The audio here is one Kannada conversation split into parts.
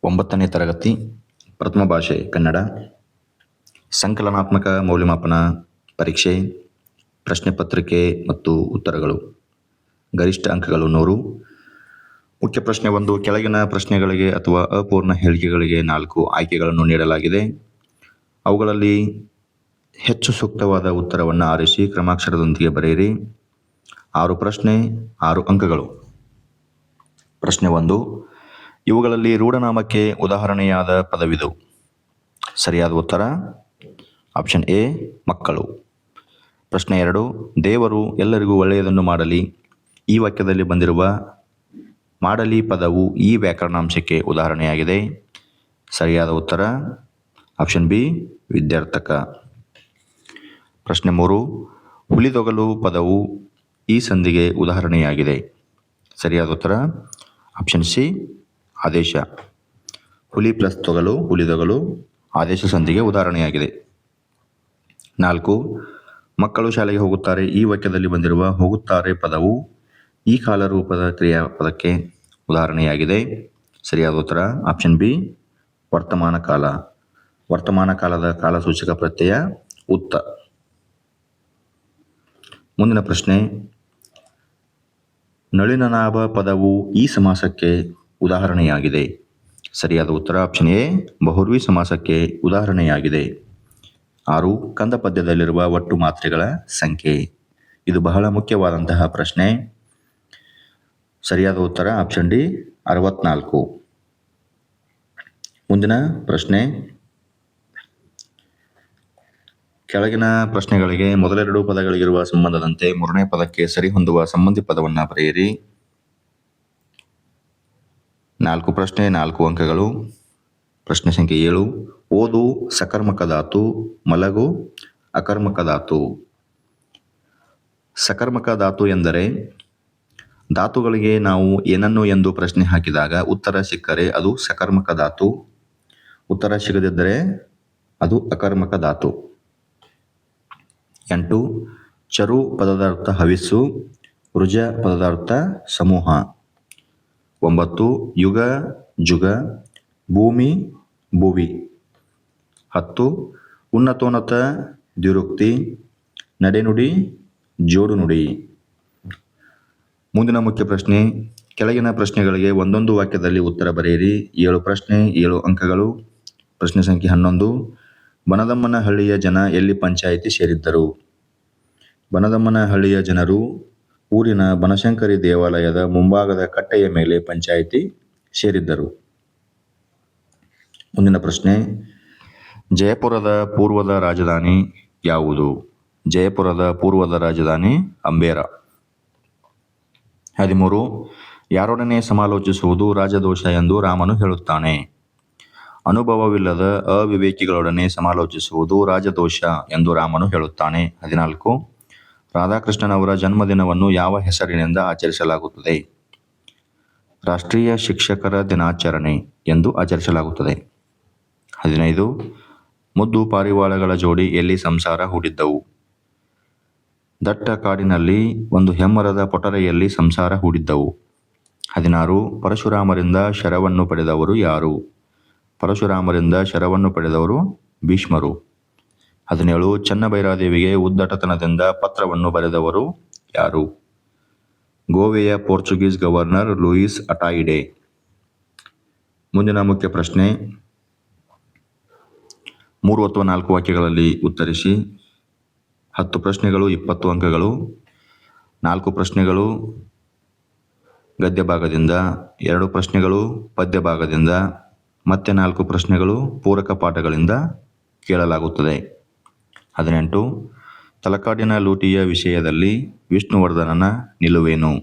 9ನೇ ತರಗತಿ ಪ್ರಥಮ ಭಾಷೆ ಕನ್ನಡ ಸಂಕಲನಾತ್ಮಕ ಮೌಲ್ಯಮಾಪನ ಪರೀಕ್ಷೆ ಪ್ರಶ್ನೆ ಪತ್ರಿಕೆ ಮತ್ತು ಉತ್ತರಗಳು. ಗರಿಷ್ಠ ಅಂಕಗಳು 100. ಮುಖ್ಯ ಪ್ರಶ್ನೆ 1. ಕೆಳಗಿನ ಪ್ರಶ್ನೆಗಳಿಗೆ ಅಥವಾ ಅಪೂರ್ಣ ಹೇಳಿಕೆಗಳಿಗೆ 4 ಆಯ್ಕೆಗಳನ್ನು ನೀಡಲಾಗಿದೆ. ಅವುಗಳಲ್ಲಿ ಹೆಚ್ಚು ಸೂಕ್ತವಾದ ಉತ್ತರವನ್ನು ಆರಿಸಿ ಕ್ರಮಾಕ್ಷರದೊಂದಿಗೆ ಬರೆಯಿರಿ. 6 ಪ್ರಶ್ನೆ 6 ಅಂಕಗಳು. ಪ್ರಶ್ನೆ 1. ಇವುಗಳಲ್ಲಿ ರೂಢನಾಮಕ್ಕೆ ಉದಾಹರಣೆಯಾದ ಪದವಿದು. ಸರಿಯಾದ ಉತ್ತರ ಆಪ್ಷನ್ ಎ ಮಕ್ಕಳು. ಪ್ರಶ್ನೆ 2. ದೇವರು ಎಲ್ಲರಿಗೂ ಒಳ್ಳೆಯದನ್ನು ಮಾಡಲಿ. ಈ ವಾಕ್ಯದಲ್ಲಿ ಬಂದಿರುವ ಮಾಡಲಿ ಪದವು ಈ ವ್ಯಾಕರಣಾಂಶಕ್ಕೆ ಉದಾಹರಣೆಯಾಗಿದೆ. ಸರಿಯಾದ ಉತ್ತರ ಆಪ್ಷನ್ ಬಿ ವಿದ್ಯಾರ್ಥಕ. ಪ್ರಶ್ನೆ 3. ಹುಲಿದೊಗಲು ಪದವು ಈ ಸಂಧಿಗೆ ಉದಾಹರಣೆಯಾಗಿದೆ. ಸರಿಯಾದ ಉತ್ತರ ಆಪ್ಷನ್ ಸಿ ಆದೇಶ. ಹುಲಿ ಪ್ಲಸ್ ತೊಗಲು ಹುಲಿದೊಗಲು ಆದೇಶ ಸಂಧಿಗೆ ಉದಾಹರಣೆಯಾಗಿದೆ. 4. ಮಕ್ಕಳು ಶಾಲೆಗೆ ಹೋಗುತ್ತಾರೆ. ಈ ವಾಕ್ಯದಲ್ಲಿ ಬಂದಿರುವ ಹೋಗುತ್ತಾರೆ ಪದವು ಈ ಕಾಲರೂಪದ ಕ್ರಿಯಾಪದಕ್ಕೆ ಉದಾಹರಣೆಯಾಗಿದೆ. ಸರಿಯಾದ ಉತ್ತರ ಆಪ್ಷನ್ ಬಿ ವರ್ತಮಾನ ಕಾಲ. ವರ್ತಮಾನ ಕಾಲದ ಕಾಲಸೂಚಕ ಪ್ರತ್ಯಯ ಉತ್ತ. ಮುಂದಿನ ಪ್ರಶ್ನೆ. ನಳಿನನಾಭ ಪದವು ಈ ಸಮಾಸಕ್ಕೆ ಉದಾಹರಣೆಯಾಗಿದೆ. ಸರಿಯಾದ ಉತ್ತರ ಆಪ್ಷನ್ ಎ ಬಹುರ್ವಿ ಸಮಾಸಕ್ಕೆ ಉದಾಹರಣೆಯಾಗಿದೆ. 6. ಕಂದ ಪದ್ಯದಲ್ಲಿರುವ ಒಟ್ಟು ಮಾತ್ರೆಗಳ ಸಂಖ್ಯೆ. ಇದು ಬಹಳ ಮುಖ್ಯವಾದಂತಹ ಪ್ರಶ್ನೆ. ಸರಿಯಾದ ಉತ್ತರ ಆಪ್ಷನ್ ಡಿ 64. ಮುಂದಿನ ಪ್ರಶ್ನೆ. ಕೆಳಗಿನ ಪ್ರಶ್ನೆಗಳಿಗೆ ಮೊದಲೆರಡು ಪದಗಳಿಗಿರುವ ಸಂಬಂಧದಂತೆ ಮೂರನೇ ಪದಕ್ಕೆ ಸರಿಹೊಂದುವ ಸಂಬಂಧಿ ಪದವನ್ನು ಬರೆಯಿರಿ. 4 ಪ್ರಶ್ನೆ 4 ಅಂಕಗಳು. ಪ್ರಶ್ನೆ ಸಂಖ್ಯೆ 7. ಓದು ಸಕರ್ಮಕ ಧಾತು, ಮಲಗು ಅಕರ್ಮಕ ಧಾತು. ಸಕರ್ಮಕ ಧಾತು ಎಂದರೆ ಧಾತುಗಳಿಗೆ ನಾವು ಏನನ್ನು ಎಂದು ಪ್ರಶ್ನೆ ಹಾಕಿದಾಗ ಉತ್ತರ ಸಿಕ್ಕರೆ ಅದು ಸಕರ್ಮಕ ಧಾತು, ಉತ್ತರ ಸಿಗದಿದ್ದರೆ ಅದು ಅಕರ್ಮಕ ಧಾತು. 8. ಚರು ಪದದ ಅರ್ಥ ಹವಿಸ್ಸು, ರುಜ ಪದದ ಅರ್ಥ ಸಮೂಹ. 9. ಯುಗ ಜುಗ, ಭೂಮಿ ಭುವಿ. 10. ಉನ್ನತೋನ್ನತ ದ್ವಿರುಕ್ತಿ, ನಡೆನುಡಿ ಜೋಡು ನುಡಿ. ಮುಂದಿನ ಮುಖ್ಯ ಪ್ರಶ್ನೆ. ಕೆಳಗಿನ ಪ್ರಶ್ನೆಗಳಿಗೆ ಒಂದೊಂದು ವಾಕ್ಯದಲ್ಲಿ ಉತ್ತರ ಬರೆಯಿರಿ. 7 ಪ್ರಶ್ನೆ 7 ಅಂಕಗಳು. ಪ್ರಶ್ನೆ ಸಂಖ್ಯೆ 11. ಬನದಮ್ಮನಹಳ್ಳಿಯ ಜನ ಎಲ್ಲಿ ಪಂಚಾಯಿತಿ ಸೇರಿದ್ದರು. ಬನದಮ್ಮನಹಳ್ಳಿಯ ಜನರು ಊರಿನ ಬನಶಂಕರಿ ದೇವಾಲಯದ ಮುಂಭಾಗದ ಕಟ್ಟೆಯ ಮೇಲೆ ಪಂಚಾಯಿತಿ ಸೇರಿದ್ದರು. ಮುಂದಿನ ಪ್ರಶ್ನೆ. ಜಯಪುರದ ಪೂರ್ವದ ರಾಜಧಾನಿ ಯಾವುದು. ಜಯಪುರದ ಪೂರ್ವದ ರಾಜಧಾನಿ ಅಂಬೇರ. 13. ಯಾರೊಡನೆ ಸಮಾಲೋಚಿಸುವುದು ರಾಜದೋಷ ಎಂದು ರಾಮನು ಹೇಳುತ್ತಾನೆ. ಅನುಭವವಿಲ್ಲದ ಅವಿವೇಕಿಗಳೊಡನೆ ಸಮಾಲೋಚಿಸುವುದು ರಾಜದೋಷ ಎಂದು ರಾಮನು ಹೇಳುತ್ತಾನೆ. 14. ರಾಧಾಕೃಷ್ಣನವರ ಜನ್ಮದಿನವನ್ನು ಯಾವ ಹೆಸರಿನಿಂದ ಆಚರಿಸಲಾಗುತ್ತದೆ. ರಾಷ್ಟ್ರೀಯ ಶಿಕ್ಷಕರ ದಿನಾಚರಣೆ ಎಂದು ಆಚರಿಸಲಾಗುತ್ತದೆ. 15. ಮುದ್ದು ಪಾರಿವಾಳಗಳ ಜೋಡಿ ಎಲ್ಲಿ ಸಂಸಾರ ಹೂಡಿದ್ದವು. ದಟ್ಟ ಕಾಡಿನಲ್ಲಿ ಒಂದು ಹೆಮ್ಮರದ ಪೊಟರೆಯಲ್ಲಿ ಸಂಸಾರ ಹೂಡಿದ್ದವು. 16. ಪರಶುರಾಮರಿಂದ ಶರವನ್ನು ಪಡೆದವರು ಯಾರು. ಪರಶುರಾಮರಿಂದ ಶರವನ್ನು ಪಡೆದವರು ಭೀಷ್ಮರು. 17. ಚೆನ್ನಭೈರಾದೇವಿಗೆ ಉದ್ದಟತನದಿಂದ ಪತ್ರವನ್ನು ಬರೆದವರು ಯಾರು. ಗೋವೆಯ ಪೋರ್ಚುಗೀಸ್ ಗವರ್ನರ್ ಲೂಯಿಸ್ ಅಟಾಯಿಡೆ. ಮುಂದಿನ ಮುಖ್ಯ ಪ್ರಶ್ನೆ. 3 ಅಥವಾ 4 ವಾಕ್ಯಗಳಲ್ಲಿ ಉತ್ತರಿಸಿ. 10 ಪ್ರಶ್ನೆಗಳು 20 ಅಂಕಗಳು. 4 ಪ್ರಶ್ನೆಗಳು ಗದ್ಯ ಭಾಗದಿಂದ, 2 ಪ್ರಶ್ನೆಗಳು ಪದ್ಯ ಭಾಗದಿಂದ, ಮತ್ತೆ 4 ಪ್ರಶ್ನೆಗಳು ಪೂರಕ ಪಾಠಗಳಿಂದ ಕೇಳಲಾಗುತ್ತದೆ. 18. ತಲಕಾಡಿನ ಲೂಟಿಯ ವಿಷಯದಲ್ಲಿ ವಿಷ್ಣುವರ್ಧನನ ನಿಲುವೇನು.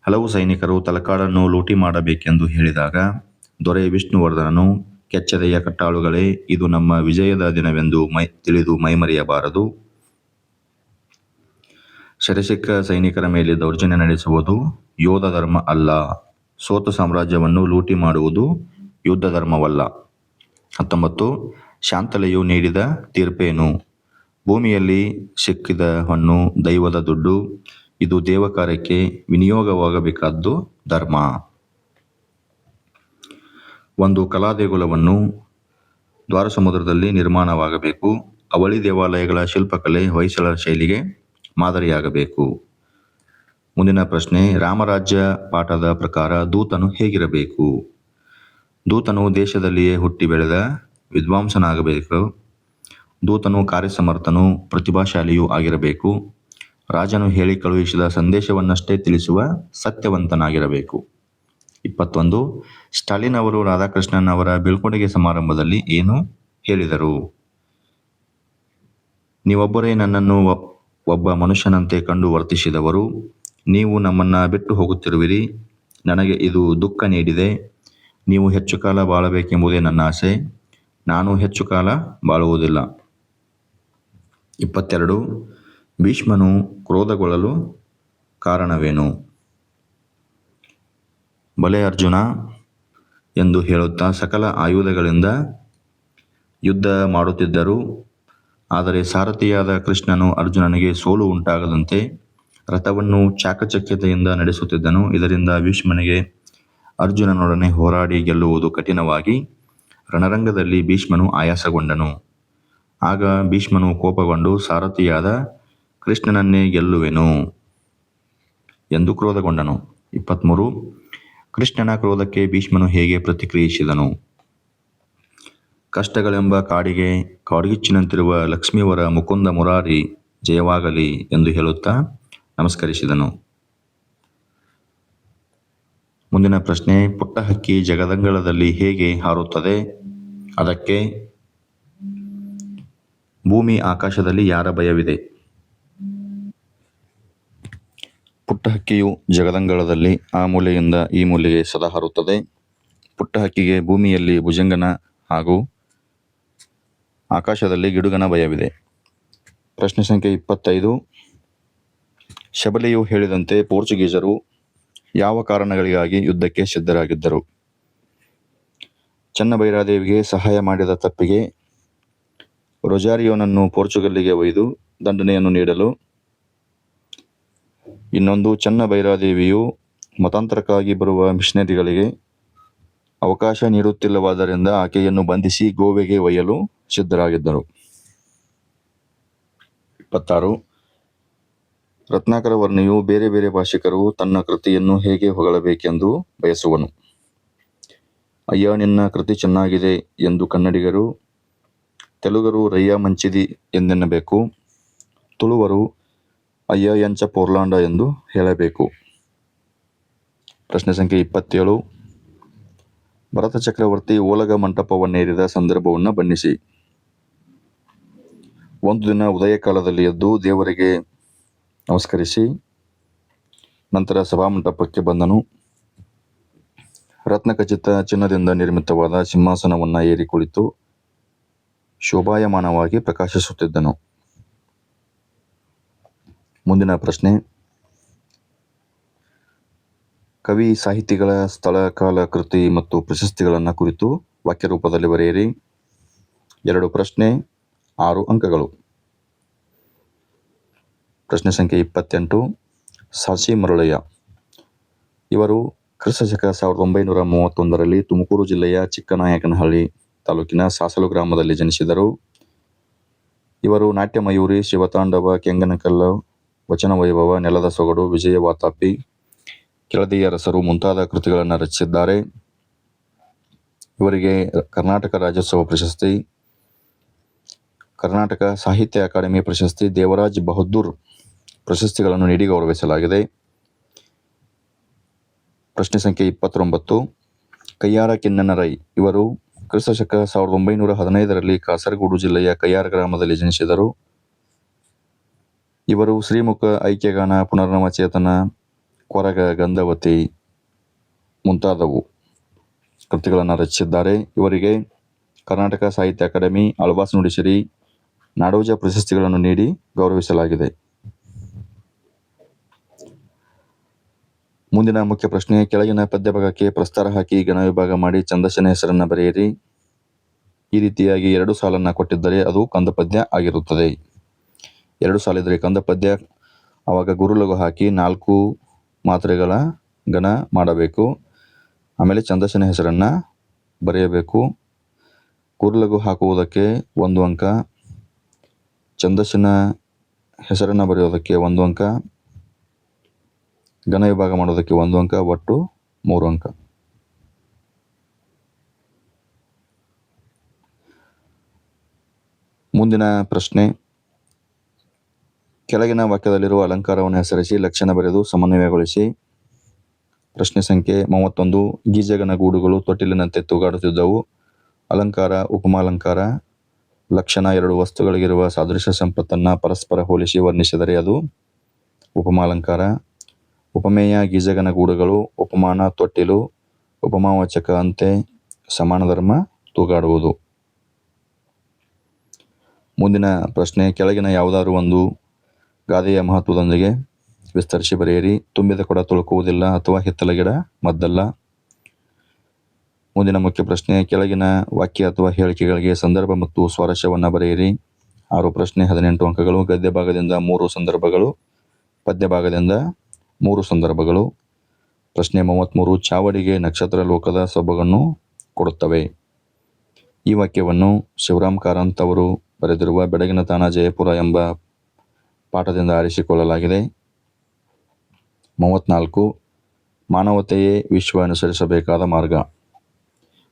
ಹಲವು ಸೈನಿಕರು ತಲಕಾಡನ್ನು ಲೂಟಿ ಮಾಡಬೇಕೆಂದು ಹೇಳಿದಾಗ ದೊರೆ ವಿಷ್ಣುವರ್ಧನನು ಕೆಚ್ಚದೆಯ ಕಟ್ಟಾಳುಗಳೇ, ಇದು ನಮ್ಮ ವಿಜಯದ ದಿನವೆಂದು ತಿಳಿದು ಮೈಮರೆಯಬಾರದು. ಸೆರೆಸಿಕ್ಕ ಸೈನಿಕರ ಮೇಲೆ ದೌರ್ಜನ್ಯ ನಡೆಸುವುದು ಯೋಧ ಧರ್ಮ ಅಲ್ಲ. ಸೋತ ಸಾಮ್ರಾಜ್ಯವನ್ನು ಲೂಟಿ ಮಾಡುವುದು ಯುದ್ಧ ಧರ್ಮವಲ್ಲ. 19. ಶಾಂತಲೆಯು ನೀಡಿದ ತೀರ್ಪೇನು. ಭೂಮಿಯಲ್ಲಿ ಸಿಕ್ಕಿದ ಹೊನ್ನು ದೈವದ ದುಡ್ಡು, ಇದು ದೇವಕಾರ್ಯಕ್ಕೆ ವಿನಿಯೋಗವಾಗಬೇಕಾದ್ದು ಧರ್ಮ. ಒಂದು ಕಲಾದೇಗುಲವನ್ನು ದ್ವಾರಸಮುದ್ರದಲ್ಲಿ ನಿರ್ಮಾಣವಾಗಬೇಕು. ಅವಳಿ ದೇವಾಲಯಗಳ ಶಿಲ್ಪಕಲೆ ಹೊಯ್ಸಳರ ಶೈಲಿಗೆ ಮಾದರಿಯಾಗಬೇಕು. ಮುಂದಿನ ಪ್ರಶ್ನೆ, ರಾಮರಾಜ್ಯ ಪಾಠದ ಪ್ರಕಾರ ದೂತನು ಹೇಗಿರಬೇಕು? ದೂತನು ದೇಶದಲ್ಲಿಯೇ ಹುಟ್ಟಿ ಬೆಳೆದ ವಿದ್ವಾಂಸನಾಗಬೇಕು. ದೂತನು ಕಾರ್ಯಸಮರ್ಥನೂ ಪ್ರತಿಭಾಶಾಲಿಯೂ ಆಗಿರಬೇಕು. ರಾಜನು ಹೇಳಿ ಕಳುಹಿಸಿದ ಸಂದೇಶವನ್ನಷ್ಟೇ ತಿಳಿಸುವ ಸತ್ಯವಂತನಾಗಿರಬೇಕು. 21. ಸ್ಟಾಲಿನ್ ಅವರು ರಾಧಾಕೃಷ್ಣನ್ ಅವರ ಬೀಳ್ಕೊಡುಗೆ ಸಮಾರಂಭದಲ್ಲಿ ಏನು ಹೇಳಿದರು? ನೀವೊಬ್ಬರೇ ನನ್ನನ್ನು ಒಬ್ಬ ಮನುಷ್ಯನಂತೆ ಕಂಡು ವರ್ತಿಸಿದವರು. ನೀವು ನಮ್ಮನ್ನು ಬಿಟ್ಟು ಹೋಗುತ್ತಿರುವಿರಿ. ನನಗೆ ಇದು ದುಃಖ ನೀಡಿದೆ. ನೀವು ಹೆಚ್ಚು ಕಾಲ ಬಾಳಬೇಕೆಂಬುದೇ ನನ್ನ ಆಸೆ. ನಾನು ಹೆಚ್ಚು ಕಾಲ ಬಾಳುವುದಿಲ್ಲ. 22. ಭೀಷ್ಮನು ಕ್ರೋಧಗೊಳ್ಳಲು ಕಾರಣವೇನು? ಬಲೆ ಅರ್ಜುನ ಎಂದು ಹೇಳುತ್ತಾ ಸಕಲ ಆಯುಧಗಳಿಂದ ಯುದ್ಧ ಮಾಡುತ್ತಿದ್ದರು. ಆದರೆ ಸಾರಥಿಯಾದ ಕೃಷ್ಣನು ಅರ್ಜುನನಿಗೆ ಸೋಲು ಉಂಟಾಗದಂತೆ ರಥವನ್ನು ಚಾಕಚಕ್ಯತೆಯಿಂದ ನಡೆಸುತ್ತಿದ್ದನು. ಇದರಿಂದ ಭೀಷ್ಮನಿಗೆ ಅರ್ಜುನನೊಡನೆ ಹೋರಾಡಿ ಗೆಲ್ಲುವುದು ಕಠಿಣವಾಗಿ ರಣರಂಗದಲ್ಲಿ ಭೀಷ್ಮನು ಆಯಾಸಗೊಂಡನು. ಆಗ ಭೀಷ್ಮನು ಕೋಪಗೊಂಡು ಸಾರಥಿಯಾದ ಕೃಷ್ಣನನ್ನೇ ಗೆಲ್ಲುವೆನು ಎಂದು ಕ್ರೋಧಗೊಂಡನು. 23. ಕೃಷ್ಣನ ಕ್ರೋಧಕ್ಕೆ ಭೀಷ್ಮನು ಹೇಗೆ ಪ್ರತಿಕ್ರಿಯಿಸಿದನು? ಕಷ್ಟಗಳೆಂಬ ಕಾಡಿಗೆ ಕಾಡ್ಗಿಚ್ಚಿನಂತಿರುವ ಲಕ್ಷ್ಮೀವರ ಮುಕುಂದ ಮುರಾರಿ ಜಯವಾಗಲಿ ಎಂದು ಹೇಳುತ್ತಾ ನಮಸ್ಕರಿಸಿದನು. ಮುಂದಿನ ಪ್ರಶ್ನೆ, ಪುಟ್ಟ ಹಕ್ಕಿ ಜಗದಂಗಳದಲ್ಲಿ ಹೇಗೆ ಹಾರುತ್ತದೆ? ಅದಕ್ಕೆ ಭೂಮಿ ಆಕಾಶದಲ್ಲಿ ಯಾರ ಭಯವಿದೆ? ಪುಟ್ಟ ಹಕ್ಕಿಯು ಜಗದಂಗಳದಲ್ಲಿ ಆ ಮೂಲೆಯಿಂದ ಈ ಮೂಲೆಗೆ ಸದಾ ಹಾರುತ್ತದೆ. ಪುಟ್ಟ ಹಕ್ಕಿಗೆ ಭೂಮಿಯಲ್ಲಿ ಭುಜಂಗನ ಹಾಗೂ ಆಕಾಶದಲ್ಲಿ ಗಿಡುಗನ ಭಯವಿದೆ. ಪ್ರಶ್ನೆ ಸಂಖ್ಯೆ 25. ಶಬಲೆಯು ಹೇಳಿದಂತೆ ಪೋರ್ಚುಗೀಸರು ಯಾವ ಕಾರಣಗಳಿಗಾಗಿ ಯುದ್ಧಕ್ಕೆ ಸಿದ್ಧರಾಗಿದ್ದರು? ಚೆನ್ನಭೈರಾದೇವಿಗೆ ಸಹಾಯ ಮಾಡಿದ ತಪ್ಪಿಗೆ ರೊಜಾರಿಯೋನನ್ನು ಪೋರ್ಚುಗಲ್ಲಿಗೆ ಒಯ್ದು ದಂಡನೆಯನ್ನು ನೀಡಲು. ಇನ್ನೊಂದು, ಚೆನ್ನಭೈರಾದೇವಿಯು ಮತಾಂತರಕ್ಕಾಗಿ ಬರುವ ಮಿಷನರಿಗಳಿಗೆ ಅವಕಾಶ ನೀಡುತ್ತಿಲ್ಲವಾದ್ದರಿಂದ ಆಕೆಯನ್ನು ಬಂಧಿಸಿ ಗೋವೆಗೆ ಒಯ್ಯಲು ಸಿದ್ಧರಾಗಿದ್ದರು. 26. ರತ್ನಾಕರ ವರ್ಣಿಯು ಬೇರೆ ಬೇರೆ ಭಾಷಿಕರು ತನ್ನ ಕೃತಿಯನ್ನು ಹೇಗೆ ಹೊಗಳಬೇಕೆಂದು ಬಯಸುವನು? ಅಯ್ಯ ನಿನ್ನ ಕೃತಿ ಚೆನ್ನಾಗಿದೆ ಎಂದು ಕನ್ನಡಿಗರು, ತೆಲುಗರು ರಯ್ಯ ಮಂಚಿದಿ ಎಂದೆನ್ನಬೇಕು. ತುಳುವರು ಅಯ್ಯ ಎಂಚ ಪೋರ್ಲಾಂಡ ಎಂದು ಹೇಳಬೇಕು. ಪ್ರಶ್ನೆ ಸಂಖ್ಯೆ 27. ಭರತ ಚಕ್ರವರ್ತಿ ಓಲಗ ಮಂಟಪವನ್ನೇರಿದ ಸಂದರ್ಭವನ್ನು ಬಣ್ಣಿಸಿ. ಒಂದು ದಿನ ಉದಯ ಕಾಲದಲ್ಲಿ ಎದ್ದು ದೇವರಿಗೆ ನಮಸ್ಕರಿಸಿ ನಂತರ ಸಭಾಮಂಟಪಕ್ಕೆ ಬಂದನು. ರತ್ನಖಚಿತ ಚಿನ್ನದಿಂದ ನಿರ್ಮಿತವಾದ ಸಿಂಹಾಸನವನ್ನು ಏರಿ ಕುಳಿತು ಶೋಭಾಯಮಾನವಾಗಿ ಪ್ರಕಾಶಿಸುತ್ತಿದ್ದನು. ಮುಂದಿನ ಪ್ರಶ್ನೆ, ಕವಿ ಸಾಹಿತಿಗಳ ಸ್ಥಳ, ಕಾಲ, ಕೃತಿ ಮತ್ತು ಪ್ರಶಸ್ತಿಗಳನ್ನು ಕುರಿತು ವಾಕ್ಯ ರೂಪದಲ್ಲಿ ಬರೆಯಿರಿ. 2 ಪ್ರಶ್ನೆ, 6 ಅಂಕಗಳು. ಪ್ರಶ್ನೆ ಸಂಖ್ಯೆ 28. ಸಾಚಿ ಮರುಳಯ್ಯ ಇವರು ಕ್ರಿಸ್ತಶಕ 1931ರಲ್ಲಿ ತುಮಕೂರು ಜಿಲ್ಲೆಯ ಚಿಕ್ಕನಾಯಕನಹಳ್ಳಿ ತಾಲೂಕಿನ ಸಾಸಲು ಗ್ರಾಮದಲ್ಲಿ ಜನಿಸಿದರು. ಇವರು ನಾಟ್ಯಮಯೂರಿ, ಶಿವತಾಂಡವ, ಕೆಂಗನಕಲ್ಲು, ವಚನ ವೈಭವ, ನೆಲದ ಸೊಗಡು, ವಿಜಯ ವಾತಾಪಿ, ಕೆಳದಿಯ ರಸರು ಮುಂತಾದ ಕೃತಿಗಳನ್ನು ರಚಿಸಿದ್ದಾರೆ. ಇವರಿಗೆ ಕರ್ನಾಟಕ ರಾಜ್ಯೋತ್ಸವ ಪ್ರಶಸ್ತಿ, ಕರ್ನಾಟಕ ಸಾಹಿತ್ಯ ಅಕಾಡೆಮಿ ಪ್ರಶಸ್ತಿ, ದೇವರಾಜ್ ಬಹದ್ದೂರ್ ಪ್ರಶಸ್ತಿಗಳನ್ನು ನೀಡಿ ಗೌರವಿಸಲಾಗಿದೆ. ಪ್ರಶ್ನೆ ಸಂಖ್ಯೆ 29. ಕಯ್ಯಾರ ಕಿನ್ನಣ್ಣರೈ ಇವರು ಕ್ರಿಸ್ತಶಕ 1915ರಲ್ಲಿ ಕಾಸರಗೋಡು ಜಿಲ್ಲೆಯ ಕಯ್ಯಾರ ಗ್ರಾಮದಲ್ಲಿ ಜನಿಸಿದರು. ಇವರು ಶ್ರೀಮುಖ, ಐಕ್ಯಗಾನ, ಪುನರ್ನವಚೇತನ, ಕೊರಗ, ಗಂಧವತಿ ಮುಂತಾದವು ಕೃತಿಗಳನ್ನು ರಚಿಸಿದ್ದಾರೆ. ಇವರಿಗೆ ಕರ್ನಾಟಕ ಸಾಹಿತ್ಯ ಅಕಾಡೆಮಿ, ಆಳ್ವಾಸ್ ನುಡಿಸಿರಿ, ನಾಡೋಜ ಪ್ರಶಸ್ತಿಗಳನ್ನು ನೀಡಿ ಗೌರವಿಸಲಾಗಿದೆ. ಮುಂದಿನ ಮುಖ್ಯ ಪ್ರಶ್ನೆ, ಕೆಳಗಿನ ಪದ್ಯಭಾಗಕ್ಕೆ ಪ್ರಸ್ತಾರ ಹಾಕಿ ಘನ ವಿಭಾಗ ಮಾಡಿ ಛಂದಸ್ಸಿನ ಹೆಸರನ್ನು ಬರೆಯಿರಿ. ಈ ರೀತಿಯಾಗಿ 2 ಸಾಲನ್ನು ಕೊಟ್ಟಿದ್ದರೆ ಅದು ಕಂದಪದ್ಯ ಆಗಿರುತ್ತದೆ. 2 ಸಾಲಿದ್ರೆ ಕಂದಪದ್ಯ. ಆವಾಗ ಗುರುಲಘು ಹಾಕಿ 4 ಮಾತ್ರೆಗಳ ಘನ ಮಾಡಬೇಕು. ಆಮೇಲೆ ಛಂದಸ್ಸಿನ ಹೆಸರನ್ನು ಬರೆಯಬೇಕು. ಕುರುಲಗು ಹಾಕುವುದಕ್ಕೆ 1 ಅಂಕ, ಛಂದಸ್ಸಿನ ಹೆಸರನ್ನು ಬರೆಯೋದಕ್ಕೆ 1 ಅಂಕ, ಘನ ವಿಭಾಗ ಮಾಡೋದಕ್ಕೆ 1 ಅಂಕ, ಒಟ್ಟು 3 ಅಂಕ. ಮುಂದಿನ ಪ್ರಶ್ನೆ, ಕೆಳಗಿನ ವಾಕ್ಯದಲ್ಲಿರುವ ಅಲಂಕಾರವನ್ನು ಹೆಸರಿಸಿ ಲಕ್ಷಣ ಬರೆದು ಸಮನ್ವಯಗೊಳಿಸಿ. ಪ್ರಶ್ನೆ ಸಂಖ್ಯೆ 31. ಗೀಜಗನ ಗೂಡುಗಳು ತೊಟ್ಟಿಲಿನಂತೆ ತೂಗಾಡುತ್ತಿದ್ದವು. ಅಲಂಕಾರ ಉಪಮಾಲಂಕಾರ. ಲಕ್ಷಣ 2 ವಸ್ತುಗಳಿಗಿರುವ ಸಾದೃಶ್ಯ ಸಂಪತ್ತನ್ನು ಪರಸ್ಪರ ಹೋಲಿಸಿ ವರ್ಣಿಸಿದರೆ ಅದು ಉಪಮಾಲಂಕಾರ. ಉಪಮೇಯ ಗೀಜಗನ ಗೂಡುಗಳು, ಉಪಮಾನ ತೊಟ್ಟಿಲು, ಉಪಮಾವಾಚಕ ಅಂತೆ, ಸಮಾನ ಧರ್ಮ ತೂಗಾಡುವುದು. ಮುಂದಿನ ಪ್ರಶ್ನೆ, ಕೆಳಗಿನ ಯಾವುದಾದರೂ ಒಂದು ಗಾದೆಯ ಮಹತ್ವದೊಂದಿಗೆ ವಿಸ್ತರಿಸಿ ಬರೆಯಿರಿ. ತುಂಬಿದ ಕೊಡ ತುಳುಕುವುದಿಲ್ಲ ಅಥವಾ ಹಿತ್ತಲ ಗಿಡ ಮದ್ದಲ್ಲ. ಮುಂದಿನ ಮುಖ್ಯ ಪ್ರಶ್ನೆ, ಕೆಳಗಿನ ವಾಕ್ಯ ಅಥವಾ ಹೇಳಿಕೆಗಳಿಗೆ ಸಂದರ್ಭ ಮತ್ತು ಸ್ವಾರಸ್ಯವನ್ನು ಬರೆಯಿರಿ. 6 ಪ್ರಶ್ನೆ, 18 ಅಂಕಗಳು. ಗದ್ಯ ಭಾಗದಿಂದ 3 ಸಂದರ್ಭಗಳು, ಪದ್ಯ ಭಾಗದಿಂದ 3 ಸಂದರ್ಭಗಳು. ಪ್ರಶ್ನೆ 33. ಚಾವಡಿಗೆ ನಕ್ಷತ್ರ ಲೋಕದ ಸೊಬಗನ್ನು ಕೊಡುತ್ತವೆ. ಈ ವಾಕ್ಯವನ್ನು ಶಿವರಾಮ್ ಕಾರಂತ್ ಅವರು ಬರೆದಿರುವ ಬೆಡಗಿನ ತಾಣ ಜಯಪುರ ಎಂಬ ಪಾಠದಿಂದ ಆರಿಸಿಕೊಳ್ಳಲಾಗಿದೆ. 34. ಮಾನವತೆಯೇ ವಿಶ್ವ ಅನುಸರಿಸಬೇಕಾದ ಮಾರ್ಗ.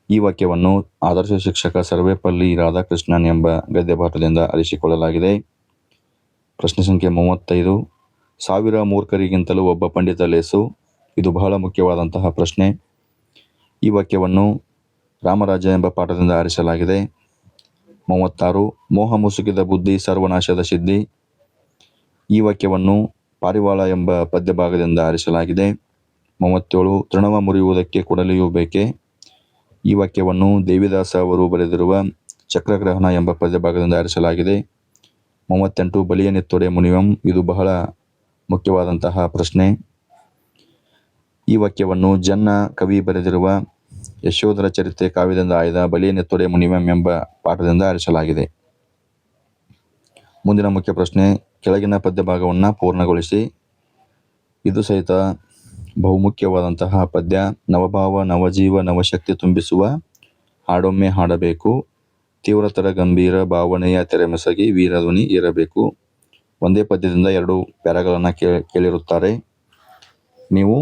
ಈ ವಾಕ್ಯವನ್ನು ಆದರ್ಶ ಶಿಕ್ಷಕ ಸರ್ವೇಪಲ್ಲಿ ರಾಧಾಕೃಷ್ಣನ್ ಎಂಬ ಗದ್ಯ ಪಾಠದಿಂದ ಆರಿಸಿಕೊಳ್ಳಲಾಗಿದೆ. ಪ್ರಶ್ನೆ ಸಂಖ್ಯೆ 35. 1000 ಮೂರ್ಖರಿಗಿಂತಲೂ ಒಬ್ಬ ಪಂಡಿತ ಲೇಸು. ಇದು ಬಹಳ ಮುಖ್ಯವಾದಂತಹ ಪ್ರಶ್ನೆ. ಈ ವಾಕ್ಯವನ್ನು ರಾಮರಾಜ್ಯ ಎಂಬ ಪಾಠದಿಂದ ಆರಿಸಲಾಗಿದೆ. 36. ಮೋಹ ಮುಸುಕಿದ ಬುದ್ಧಿ ಸರ್ವನಾಶದ ಸಿದ್ಧಿ. ಈ ವಾಕ್ಯವನ್ನು ಪಾರಿವಾಳ ಎಂಬ ಪದ್ಯ ಭಾಗದಿಂದ ಆರಿಸಲಾಗಿದೆ. 37. ತೃಣವ ಮುರಿಯುವುದಕ್ಕೆ ಕೊಡಲಿಯೂ ಬೇಕೆ. ಈ ವಾಕ್ಯವನ್ನು ದೇವಿದಾಸ ಅವರು ಬರೆದಿರುವ ಚಕ್ರಗ್ರಹಣ ಎಂಬ ಪದ್ಯ ಭಾಗದಿಂದ ಆರಿಸಲಾಗಿದೆ. 38. ಬಲಿಯ ನಿತ್ತೊಡೆ ಮುನಿಯಂ. ಇದು ಬಹಳ ಮುಖ್ಯವಾದಂತಹ ಪ್ರಶ್ನೆ. ಈ ವಾಕ್ಯವನ್ನು ಜನ್ನ ಕವಿ ಬರೆದಿರುವ ಯಶೋಧರ ಚರಿತ್ರೆ ಕಾವ್ಯದಿಂದ ಆಯ್ದ ಬಲಿಯ ನಿತ್ತೊಡೆ ಮುನಿಯಂ ಎಂಬ ಪಾಠದಿಂದ ಆರಿಸಲಾಗಿದೆ. ಮುಂದಿನ ಮುಖ್ಯ ಪ್ರಶ್ನೆ, ಕೆಳಗಿನ ಪದ್ಯ ಭಾಗವನ್ನು ಪೂರ್ಣಗೊಳಿಸಿ. ಇದು ಸಹಿತ ಬಹುಮುಖ್ಯವಾದಂತಹ ಪದ್ಯ. ನವಭಾವ ನವಜೀವ ನವಶಕ್ತಿ ತುಂಬಿಸುವ ಹಾಡೊಮ್ಮೆ ಹಾಡಬೇಕು. ತೀವ್ರತರ ಗಂಭೀರ ಭಾವನೆಯ ತೆರೆಮೆಸಗಿ ವೀರಧ್ವನಿ ಇರಬೇಕು. ಒಂದೇ ಪದ್ಯದಿಂದ 2 ಪ್ಯಾರಾಗಳನ್ನು ಕೇಳಿರುತ್ತಾರೆ. ನೀವು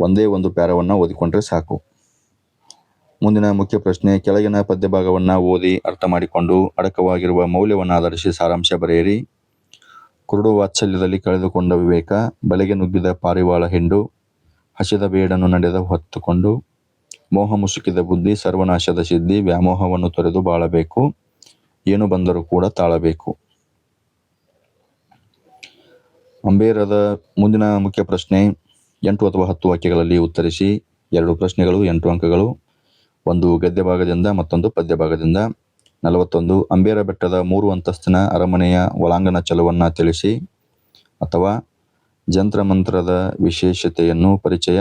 ಒಂದೇ ಒಂದು ಪ್ಯಾರವನ್ನು ಓದಿಕೊಂಡ್ರೆ ಸಾಕು. ಮುಂದಿನ ಮುಖ್ಯ ಪ್ರಶ್ನೆ, ಕೆಳಗಿನ ಪದ್ಯ ಭಾಗವನ್ನು ಓದಿ ಅರ್ಥ ಮಾಡಿಕೊಂಡು ಅಡಕವಾಗಿರುವ ಮೌಲ್ಯವನ್ನು ಆಧರಿಸಿ ಸಾರಾಂಶ ಬರೆಯಿರಿ. ಕುರುಡು ವಾತ್ಸಲ್ಯದಲ್ಲಿ ಕಳೆದುಕೊಂಡ ವಿವೇಕ, ಬಲೆಗೆ ನುಗ್ಗಿದ ಪಾರಿವಾಳ ಹಿಂಡು, ಹಸಿದ ಬೇಡನ್ನು ನಡೆದ ಹೊತ್ತುಕೊಂಡು, ಮೋಹ ಮುಸುಕಿದ ಬುದ್ಧಿ ಸರ್ವನಾಶದ ಸಿದ್ಧಿ, ವ್ಯಾಮೋಹವನ್ನು ತೊರೆದು ಬಾಳಬೇಕು, ಏನು ಬಂದರೂ ಕೂಡ ತಾಳಬೇಕು. ಅಂಬೇರದ ಮುಂದಿನ ಮುಖ್ಯ ಪ್ರಶ್ನೆ, 8 ಅಥವಾ 10 ವಾಕ್ಯಗಳಲ್ಲಿ ಉತ್ತರಿಸಿ. 2 ಪ್ರಶ್ನೆಗಳು, 8 ಅಂಕಗಳು. ಒಂದು ಗದ್ಯ ಭಾಗದಿಂದ ಮತ್ತೊಂದು ಪದ್ಯ ಭಾಗದಿಂದ. 41. ಅಂಬೇರ ಬೆಟ್ಟದ 3 ಅಂತಸ್ತಿನ ಅರಮನೆಯ ಒಳಾಂಗಣ ಚಲವನ್ನು ತಿಳಿಸಿ ಅಥವಾ ಜಂತ್ರಮಂತ್ರದ ವಿಶೇಷತೆಯನ್ನು ಪರಿಚಯ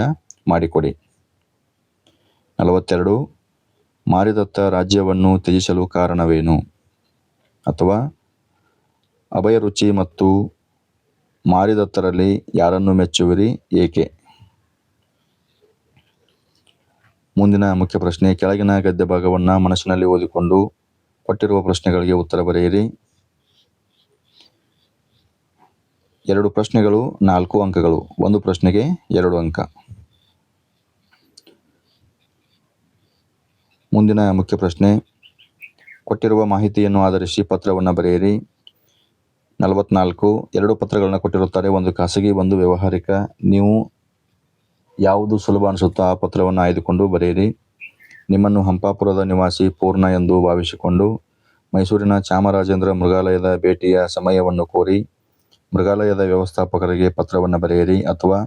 ಮಾಡಿಕೊಡಿ. 42. ಮಾರಿದತ್ತ ರಾಜ್ಯವನ್ನು ತ್ಯಜಿಸಲು ಕಾರಣವೇನು ಅಥವಾ ಅಭಯರುಚಿ ಮತ್ತು ಮಾರಿದತ್ತರಲ್ಲಿ ಯಾರನ್ನು ಮೆಚ್ಚುವಿರಿ, ಏಕೆ? ಮುಂದಿನ ಮುಖ್ಯ ಪ್ರಶ್ನೆ, ಕೆಳಗಿನ ಗದ್ಯ ಭಾಗವನ್ನು ಮನಸ್ಸಿನಲ್ಲಿ ಓದಿಕೊಂಡು ಕೊಟ್ಟಿರುವ ಪ್ರಶ್ನೆಗಳಿಗೆ ಉತ್ತರ ಬರೆಯಿರಿ. 2 ಪ್ರಶ್ನೆಗಳು 4 ಅಂಕಗಳು, 1 ಪ್ರಶ್ನೆಗೆ 2 ಅಂಕ. ಮುಂದಿನ ಮುಖ್ಯ ಪ್ರಶ್ನೆ, ಕೊಟ್ಟಿರುವ ಮಾಹಿತಿಯನ್ನು ಆಧರಿಸಿ ಪತ್ರವನ್ನು ಬರೆಯಿರಿ. 44. 2 ಪತ್ರಗಳನ್ನು ಕೊಟ್ಟಿರುತ್ತಾರೆ, ಒಂದು ಖಾಸಗಿ, ಒಂದು ವ್ಯಾವಹಾರಿಕ. ನೀವು ಯಾವುದು ಸುಲಭ ಅನಿಸುತ್ತೋ ಆ ಪತ್ರವನ್ನು ಆಯ್ದುಕೊಂಡು ಬರೆಯಿರಿ. ನಿಮ್ಮನ್ನು ಹಂಪಾಪುರದ ನಿವಾಸಿ ಪೂರ್ಣ ಎಂದು ಭಾವಿಸಿಕೊಂಡು ಮೈಸೂರಿನ ಚಾಮರಾಜೇಂದ್ರ ಮೃಗಾಲಯದ ಭೇಟಿಯ ಸಮಯವನ್ನು ಕೋರಿ ಮೃಗಾಲಯದ ವ್ಯವಸ್ಥಾಪಕರಿಗೆ ಪತ್ರವನ್ನು ಬರೆಯಿರಿ. ಅಥವಾ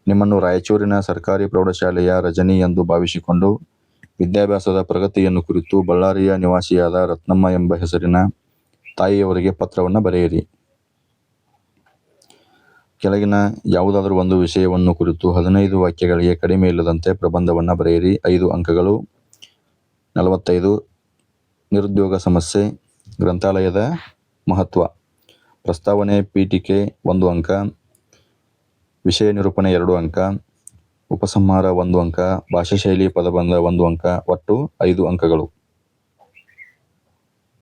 ನಿಮ್ಮನ್ನು ರಾಯಚೂರಿನ ಸರ್ಕಾರಿ ಪ್ರೌಢಶಾಲೆಯ ರಜನಿ ಎಂದು ಭಾವಿಸಿಕೊಂಡು ವಿದ್ಯಾಭ್ಯಾಸದ ಪ್ರಗತಿಯನ್ನು ಕುರಿತು ಬಳ್ಳಾರಿಯ ನಿವಾಸಿಯಾದ ರತ್ನಮ್ಮ ಎಂಬ ಹೆಸರಿನ ತಾಯಿಯವರಿಗೆ ಪತ್ರವನ್ನು ಬರೆಯಿರಿ. ಕೆಳಗಿನ ಯಾವುದಾದರೂ ಒಂದು ವಿಷಯವನ್ನು ಕುರಿತು 15 ವಾಕ್ಯಗಳಿಗೆ ಕಡಿಮೆ ಇಲ್ಲದಂತೆ ಪ್ರಬಂಧವನ್ನು ಬರೆಯಿರಿ. 5 ಅಂಕಗಳು. 45. ನಿರುದ್ಯೋಗ ಸಮಸ್ಯೆ, ಗ್ರಂಥಾಲಯದ ಮಹತ್ವ, ಪ್ರಸ್ತಾವನೆ ಪೀಠಿಕೆ 1 ಅಂಕ, ವಿಷಯ ನಿರೂಪಣೆ 2 ಅಂಕ, ಉಪಸಂಹಾರ 1 ಅಂಕ, ಭಾಷಾಶೈಲಿ ಪದಬಂಧ 1 ಅಂಕ, ಒಟ್ಟು 5 ಅಂಕಗಳು.